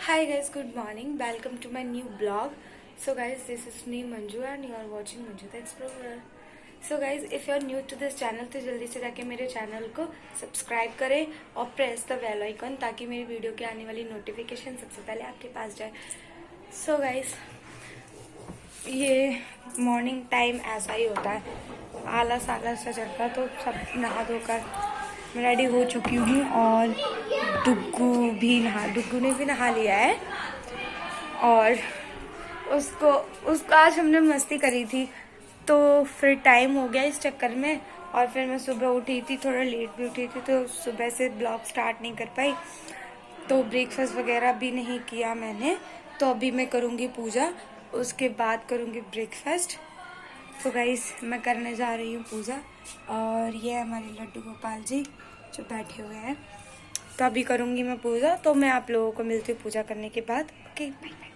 Hi guys, good morning. Welcome to my new blog. So guys, this is me Manju and you are watching Manju the Explorer. So guys, if you are new to this channel तो जल्दी से जाके मेरे channel को subscribe करें और press the bell icon ताकि मेरी वीडियो की आने वाली नोटिफिकेशन सबसे पहले आपके पास जाए. So guys, ये मॉर्निंग टाइम ऐसा ही होता है, आलस आलस सा चलता है. तो सब नहा धोकर मैं रेडी हो चुकी हूँ और डुग्गू ने भी नहा लिया है. और उसको आज हमने मस्ती करी थी तो फिर टाइम हो गया इस चक्कर में. और फिर मैं सुबह उठी थी, थोड़ा लेट भी उठी थी, तो सुबह से ब्लॉग स्टार्ट नहीं कर पाई. तो ब्रेकफास्ट वगैरह भी नहीं किया मैंने. तो अभी मैं करूँगी पूजा, उसके बाद करूँगी ब्रेकफास्ट. तो गाइस मैं करने जा रही हूँ पूजा. और ये हमारे लड्डू गोपाल जी जो बैठे हुए हैं. तो अभी करूँगी मैं पूजा. तो मैं आप लोगों को मिलती हूँ पूजा करने के बाद. Okay bye bye.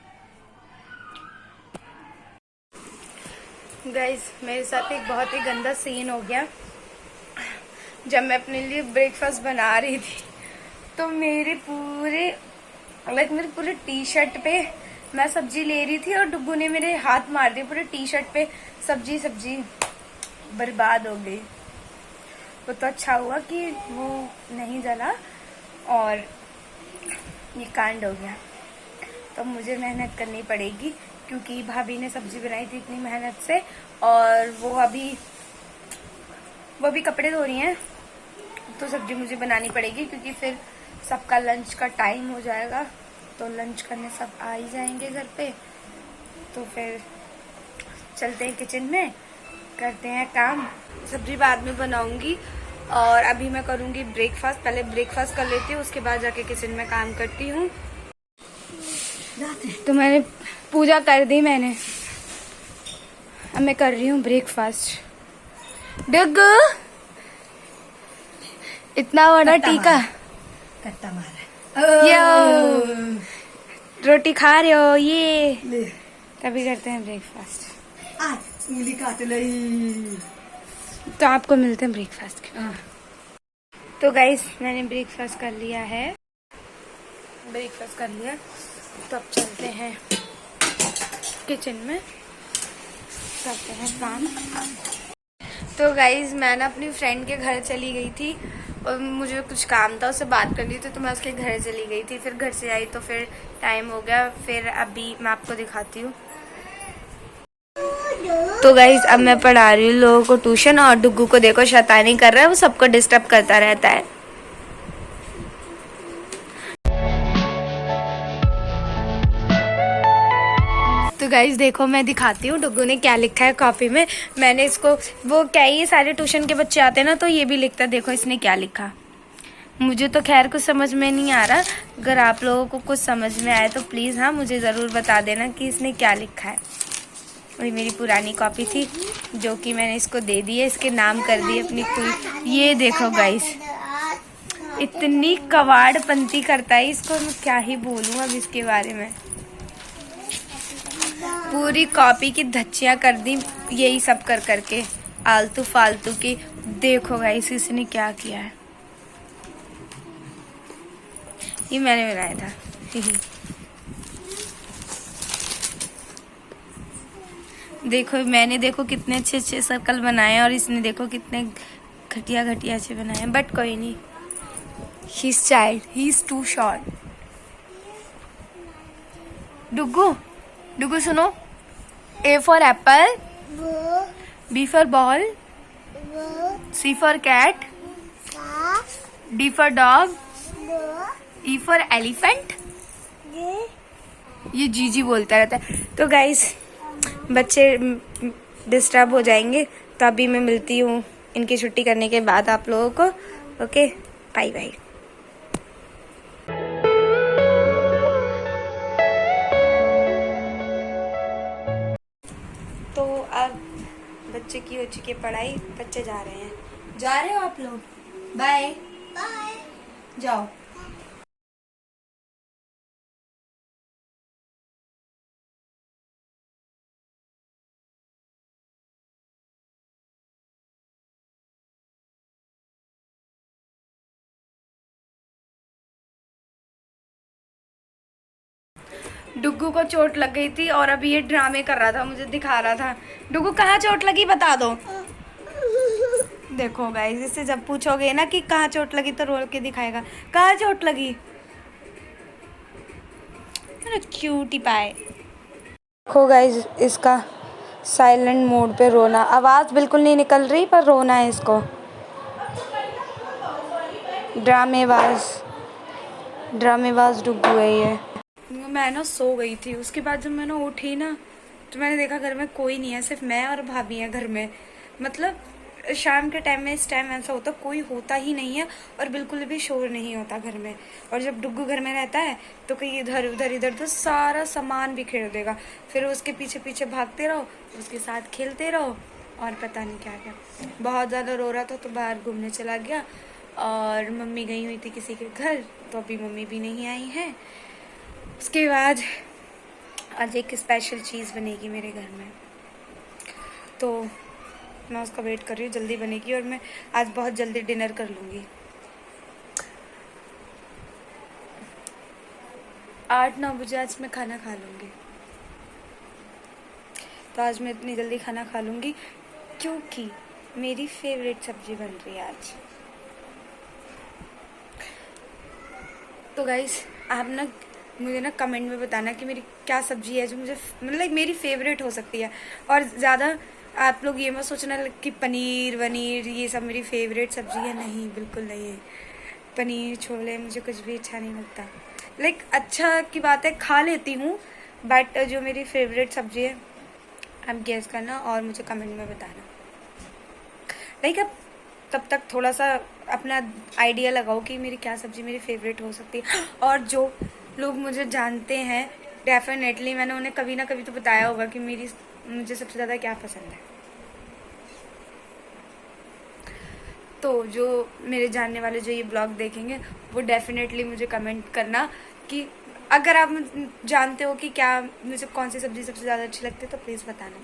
गाइस मेरे साथ एक बहुत ही गंदा सीन हो गया. जब मैं अपने लिए ब्रेकफास्ट बना रही थी तो मेरे पूरे टी शर्ट पे मैं सब्जी ले रही थी और डुग्गू ने मेरे हाथ मार दिए. पूरे टी शर्ट पे सब्जी बर्बाद हो गई. वो तो अच्छा हुआ कि वो नहीं जला और ये कांड हो गया. तो मुझे मेहनत करनी पड़ेगी क्योंकि भाभी ने सब्जी बनाई थी इतनी मेहनत से. और वो अभी कपड़े धो रही हैं. तो सब्जी मुझे बनानी पड़ेगी क्योंकि फिर सबका लंच का टाइम हो जाएगा. तो लंच करने सब आ ही जाएंगे घर पे. तो फिर चलते हैं किचन में, करते हैं काम. सब्जी बाद में बनाऊंगी और अभी मैं करूंगी ब्रेकफास्ट. पहले ब्रेकफास्ट कर लेती हूँ, उसके बाद जाके किचन में काम करती हूँ. तो मैंने पूजा कर दी मैंने. अब मैं कर रही हूँ ब्रेकफास्ट. डुग्गू इतना बड़ा टीका कट्टा मारा. यो रोटी खा रहे हो ये. तभी करते हैं ब्रेकफास्ट. उंगली काट लई. तो आपको मिलते हैं ब्रेकफास्ट के. तो गाइस मैंने ब्रेकफास्ट कर लिया है. तो अब चलते हैं किचन में, करते हैं काम. तो गाइस मैं ना अपनी फ्रेंड के घर चली गई थी और मुझे कुछ काम था, उससे बात करनी थी. तो मैं उसके घर चली गई थी. फिर घर से आई तो फिर टाइम हो गया. फिर अभी मैं आपको दिखाती हूँ. तो गाइस अब मैं पढ़ा रही हूँ लोगों को ट्यूशन. और डुग्गू को देखो शैतानी कर रहा है, वो सबको डिस्टर्ब करता रहता है. तो गाइस देखो मैं दिखाती हूँ डुग्गू ने क्या लिखा है कॉपी में. मैंने इसको वो क्या ये सारे ट्यूशन के बच्चे आते हैं ना, तो ये भी लिखता है. देखो इसने क्या लिखा. मुझे तो खैर कुछ समझ में नहीं आ रहा. अगर आप लोगों को कुछ समझ में आए तो प्लीज़ हाँ मुझे ज़रूर बता देना कि इसने क्या लिखा है. वही मेरी पुरानी कॉपी थी जो कि मैंने इसको दे दी है. इसके नाम कर दिए अपनी पूरी. ये देखो गाइस इतनी कवाड़पंती करता है, इसको मैं क्या ही बोलूँ अब इसके बारे में. पूरी कॉपी की धच्चियाँ कर दी यही सब कर करके आलतू फालतू की. देखो गाइस इसने क्या किया है. ये मैंने बनाया था. देखो कितने अच्छे सर्कल बनाए और इसने देखो कितने घटिया से बनाए. बट कोई नहीं, he is child, he is too short. Duggu सुनो. A for apple, B for ball, C for cat, D for dog, E for elephant. ये जी बोलता रहता है. तो गाइस बच्चे डिस्टर्ब हो जाएंगे. तो अभी मैं मिलती हूँ इनकी छुट्टी करने के बाद आप लोगों को. Okay bye bye. तो अब बच्चे की हो चुकी है पढ़ाई. बच्चे जा रहे हैं. जा रहे हो आप लोग. बाय जाओ. डुग्गू को चोट लग गई थी और अभी ये ड्रामे कर रहा था, मुझे दिखा रहा था। डुग्गू कहाँ चोट लगी बता दो। देखो गाइस, इससे जब पूछोगे ना कि कहाँ चोट लगी तो रोल के दिखाएगा कहाँ चोट लगी। अरे क्यूटी पाए। देखो गाइस, इसका साइलेंट मोड पे रोना, आवाज़ बिल्कुल नहीं निकल रही पर रोना है इसको। ड्रामेबाज डुग्गू है ये। मैं ना सो गई थी, उसके बाद जब मैं ना उठी ना तो मैंने देखा घर में कोई नहीं है, सिर्फ मैं और भाभी हैं घर में। मतलब शाम के टाइम में, इस टाइम ऐसा होता कोई होता ही नहीं है और बिल्कुल भी शोर नहीं होता घर में। और जब डुग्गू घर में रहता है तो कहीं इधर तो सारा सामान बिखेर देगा, फिर उसके पीछे पीछे भागते रहो, उसके साथ खेलते रहो और पता नहीं क्या क्या। बहुत ज़्यादा रो रहा था तो बाहर घूमने चला गया। और मम्मी गई हुई थी किसी के घर, तो अभी मम्मी भी नहीं आई हैं। उसके बाद आज एक स्पेशल चीज़ बनेगी मेरे घर में, तो मैं उसका वेट कर रही हूँ, जल्दी बनेगी और मैं आज बहुत जल्दी डिनर कर लूँगी। 8-9 बजे आज मैं खाना खा लूँगी। तो आज मैं इतनी जल्दी खाना खा लूँगी क्योंकि मेरी फेवरेट सब्जी बन रही है आज। तो गाइस, आप ना मुझे ना कमेंट में बताना कि मेरी क्या सब्जी है जो मुझे मतलब मेरी फेवरेट हो सकती है। और ज़्यादा आप लोग ये मत सोचना कि पनीर वनीर ये सब मेरी फेवरेट सब्जी है, नहीं, बिल्कुल नहीं है। पनीर छोले मुझे कुछ भी अच्छा नहीं लगता। लाइक अच्छा की बात है, खा लेती हूँ, बट जो मेरी फेवरेट सब्जी है आप गेस करना और मुझे कमेंट में बताना। लाइक अब तब तक थोड़ा सा अपना आइडिया लगाओ कि मेरी क्या सब्ज़ी मेरी फेवरेट हो सकती है। और जो लोग मुझे जानते हैं डेफिनेटली मैंने उन्हें कभी ना कभी तो बताया होगा कि मुझे सबसे ज़्यादा क्या पसंद है। तो जो मेरे जानने वाले जो ये ब्लॉग देखेंगे वो डेफिनेटली मुझे कमेंट करना कि अगर आप जानते हो कि क्या मुझे कौन सी सब्ज़ी सबसे ज़्यादा अच्छी लगती है तो प्लीज़ बताना।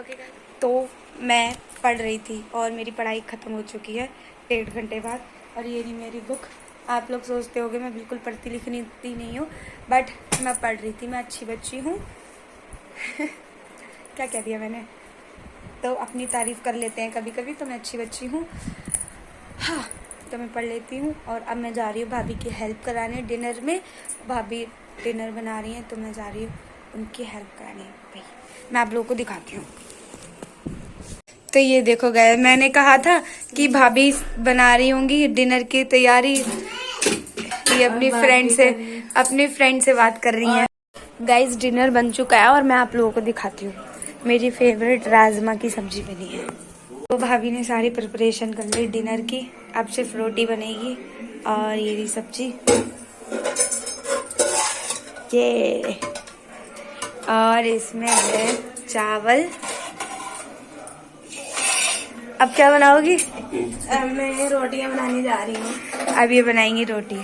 ओके। तो मैं पढ़ रही थी और मेरी पढ़ाई ख़त्म हो चुकी है 1.5 घंटे बाद। और ये नहीं मेरी बुक। आप लोग सोचते होगे मैं बिल्कुल पढ़ती लिखती नहीं हूँ, बट मैं पढ़ रही थी, मैं अच्छी बच्ची हूँ। क्या कह दिया मैंने, तो अपनी तारीफ़ कर लेते हैं कभी कभी, तो मैं अच्छी बच्ची हूँ। हाँ, तो मैं पढ़ लेती हूँ और अब मैं जा रही हूँ भाभी की हेल्प कराने डिनर में। भाभी डिनर बना रही हैं तो मैं जा रही हूँ उनकी हेल्प कराने। भाई मैं आप लोगों को दिखाती हूँ। तो ये देखो गाइस, मैंने कहा था कि भाभी बना रही होंगी डिनर की तैयारी। ये अपनी फ्रेंड से बात कर रही हैं। गाइस डिनर बन चुका है और मैं आप लोगों को दिखाती हूँ। मेरी फेवरेट राजमा की सब्जी बनी है। तो भाभी ने सारी प्रिपरेशन कर ली डिनर की, अब सिर्फ रोटी बनेगी और ये रही सब्जी। ये और इसमें है चावल। अब क्या बनाओगी? मैं रोटियां बनाने जा रही हूँ। अब ये बनाएंगी रोटी।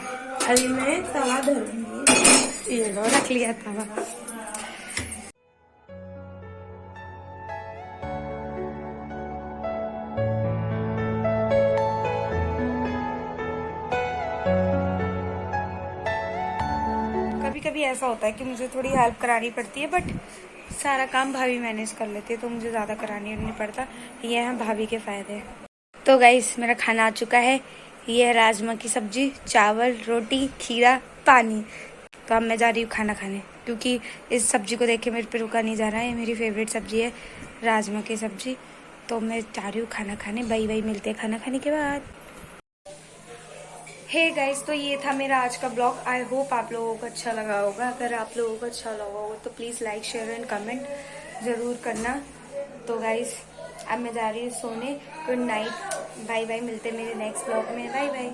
अभी मैं तवा धरूंगी। ये लो, रख लिया तवा। कभी कभी ऐसा होता है कि मुझे थोड़ी हेल्प करानी पड़ती है, बट सारा काम भाभी मैनेज कर लेती है तो मुझे ज़्यादा करानी नहीं पड़ता। ये है भाभी के फ़ायदे। तो गाइस मेरा खाना आ चुका है। ये है राजमा की सब्जी, चावल, रोटी, खीरा, पानी। तो अब मैं जा रही हूँ खाना खाने क्योंकि इस सब्जी को देख के मेरे पे रुका नहीं जा रहा है। ये मेरी फेवरेट सब्जी है राजमा की सब्जी। तो मैं जा रही हूँ खाना खाने। बाय बाय, मिलते हैं खाना खाने के बाद। हे गाइस, तो ये था मेरा आज का ब्लॉग। आई होप आप लोगों को अच्छा लगा होगा। अगर आप लोगों को अच्छा लगा होगा तो please like share and comment ज़रूर करना। तो गाइस अब मैं जा रही हूँ सोने। गुड नाइट, बाय बाय, मिलते हैं मेरे नेक्स्ट ब्लॉग में। Bye bye.